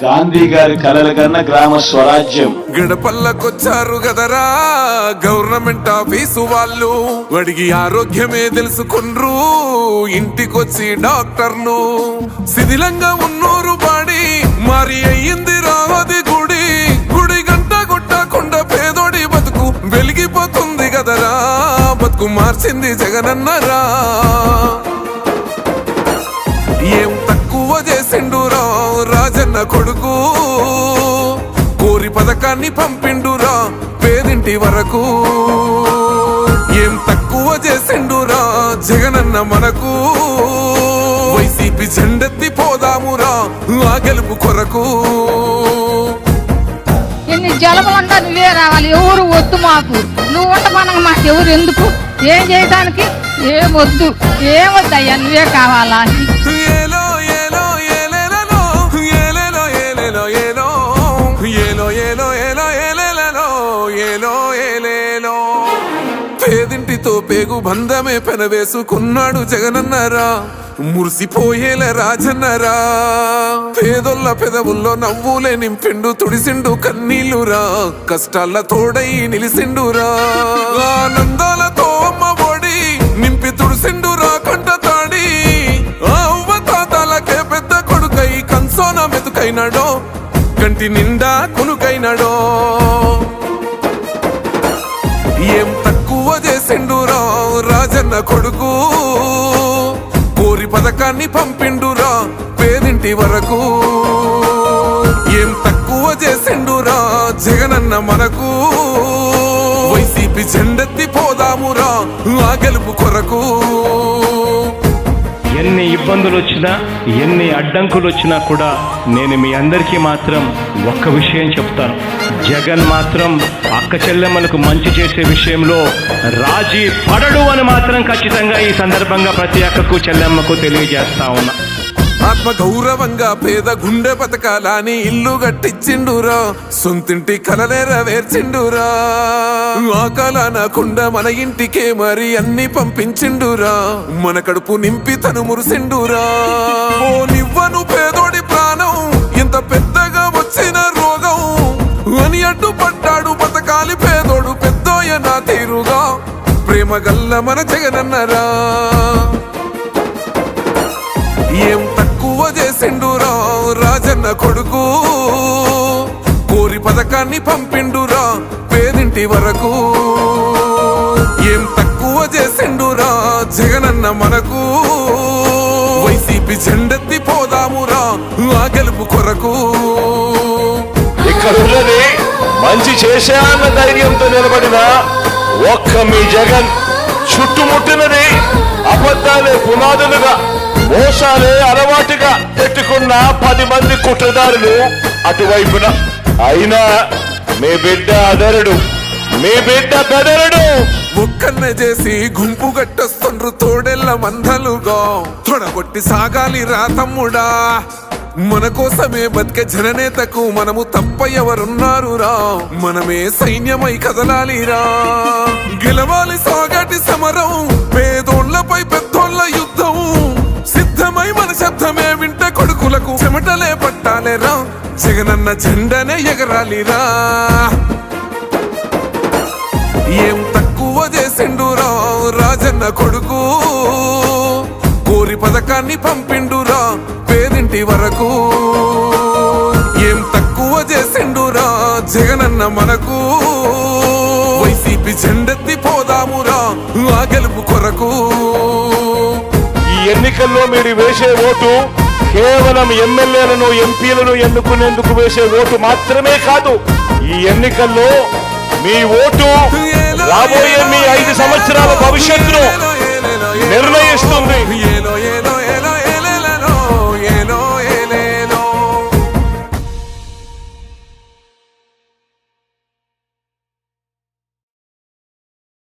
గాంధీ గారి కలల కన్నా గ్రామ స్వరాజ్యం. గడపల్లకొచ్చారు గదరా గవర్నమెంట్ ఆఫీసు వాళ్ళు, అడిగి ఆరోగ్యమే తెలుసుకుండ్రు ఇంటికొచ్చి డాక్టర్లు. శిథిలంగా ఉన్నూరు బాడి మరి అయ్యింది రావది గుడి, గుడి గంట కొట్టకుండా పేదోడి బతుకు వెలిగిపోతుంది గదరా, బతుకు మార్చింది జగనన్నరా. ఏం తక్కువ చేసిండురా రాజన్న కొడుకు, కోరి పథకాన్ని పంపిండురా పేదింటి వరకు. ఏం తక్కువ చేసిండురా జగనన్న మనకు, వైసీపీ జెండెత్తి పోదామురా ఆ గెలుపు కొరకు. ఎన్ని జలములంతా నువ్వే రావాలి, ఎవరు వద్దు మాకు, నువ్వు ఉండమనగా మాకు ఎవరు ఎందుకు, ఏం చేయడానికి ఏమొద్దు, ఏమొద్దయ్యా నువ్వే కావాలా. ఏలో ఏలో ఏలేలలో ఏలేలో ఏలేలో ఏలో ఏలో ఏలో ఏలో ఏలేలలో ఏలో ఏలేలో. పేదింటితో పేగు బంధమే పెనవేసుకున్నాడు జగనన్నరా, మురిసిపోయేల రాజన్నరా. పేదొల్ల పెదవుల్లో నవ్వులే నింపిండు, తుడిసిండు కన్నీళ్లురా, కష్టాల తోడై నిలిసిండురా. ఆనందాలతో అమ్మ ఒడి నింపి తుడిసిండురా కంట తాడి, అవ్వ తాతాలకే పెద్ద కొడుకై కంసోన మెతుకైనాడో, కంటి నిండా కునుకైనాడో. ఏం తక్కువ చేసిండురా రాజన్న కొడుకు, కోరి పథకాన్ని పంపిండురా పేదింటి వరకు. ఏం తక్కువ చేసిండురా జగనన్న మనకు, వైసీపీ జెండెత్తి పోదామురా ఆ గెలుపు కొరకు. ఎన్ని ఇబ్బందులు వచ్చినా ఎన్ని అడ్డంకులు వచ్చినా కూడా నేను మీ అందరికీ మాత్రం ఒక్క విషయం చెప్తాను, జగన్ మాత్రం అక్క చెల్లెమ్మలకు మంచి చేసే విషయంలో రాజీ పడడు అని మాత్రం ఖచ్చితంగా ఈ సందర్భంగా ప్రతి అక్కకు చెల్లెమ్మకు తెలియజేస్తా ఉన్నా. ఆత్మ గౌరవంగా పేద గుండె బతకాలని ఇల్లు కట్టించిండురా, సొంతింటి కలనేరవేర్చిండురా. ఆకలనకుండా మన ఇంటికే మరి అన్ని పంపించిండురా, మన కడుపు నింపి తను మురిసిండురా. ఓ నివ్వను పేదోడి ప్రాణం ఇంత పెద్దగా వచ్చిన రోగం అని అడ్డుపడ్డాడు బతకాలి పేదోడు పెద్దోయ నా తీరుగా, ప్రేమ గల్ల మన జగనన్నరా. ఏం తక్కువ చేసిండురా రాజన్న కొడుకు, కోరి పథకాన్ని పంపిండురా పేదింటి వరకు. ఏం తక్కువ చేసిండురా జగనన్న మనకు, వైసీపీ జెండెత్తి పోదామురా ఆ గెలుపు కొరకు. ఇక్కడున్నది మంచి చేశా అన్న ధైర్యంతో నిలబడిన ఒక్క మీ జగన్, చుట్టుముట్టినది అబద్ధాలే పునాదులుగా మోసాలే అలవాటుగా పెట్టుకున్న 10 మంది కుట్రదారులు అటువైపున. అయినా మీ బిడ్డ అదరుడు, మీ బిడ్డ బెదరుడు. ఒక్కన్నే చేసి గుంపు గట్టొస్తుండ్రు తోడెల్ల మందలుగా, తొడగొట్టి సాగాలి రా తమ్ముడా. మన కోసమే బతికే జననేతకు మనము తప్ప ఎవరున్నారు రా, మనమే సైన్యమై కదలాలిరా. గెలవాలి సాగటి సమరం, పేదోళ్లపై పెద్దోళ్ల యుద్ధం, సిద్ధమై మన శబ్దమే వింట కొడుకులకు చెమటలే పట్టాలేరా, జగనన్న జెండనే ఎగరాలిరా. ఏం తక్కువ చేసిండురా రాజన్న కొడుకు, కోరి పథకాన్ని పంపిండురా పేదింటి వరకు. ఏం తక్కువ చేసిండురా జగనన్న మనకు, వైసీపీ జెండెత్తి పోదామురా ఆ గెలుపు కొరకు. ఈ ఎన్నికల్లో మీరు వేసే ఓటు కేవలం ఎమ్మెల్యేలను ఎంపీలను ఎన్నుకునేందుకు వేసే ఓటు మాత్రమే కాదు, ఈ ఎన్నికల్లో మీ ఓటు రాబోయే మీ 5 సంవత్సరాల భవిష్యత్తును నిర్ణయిస్తుంది.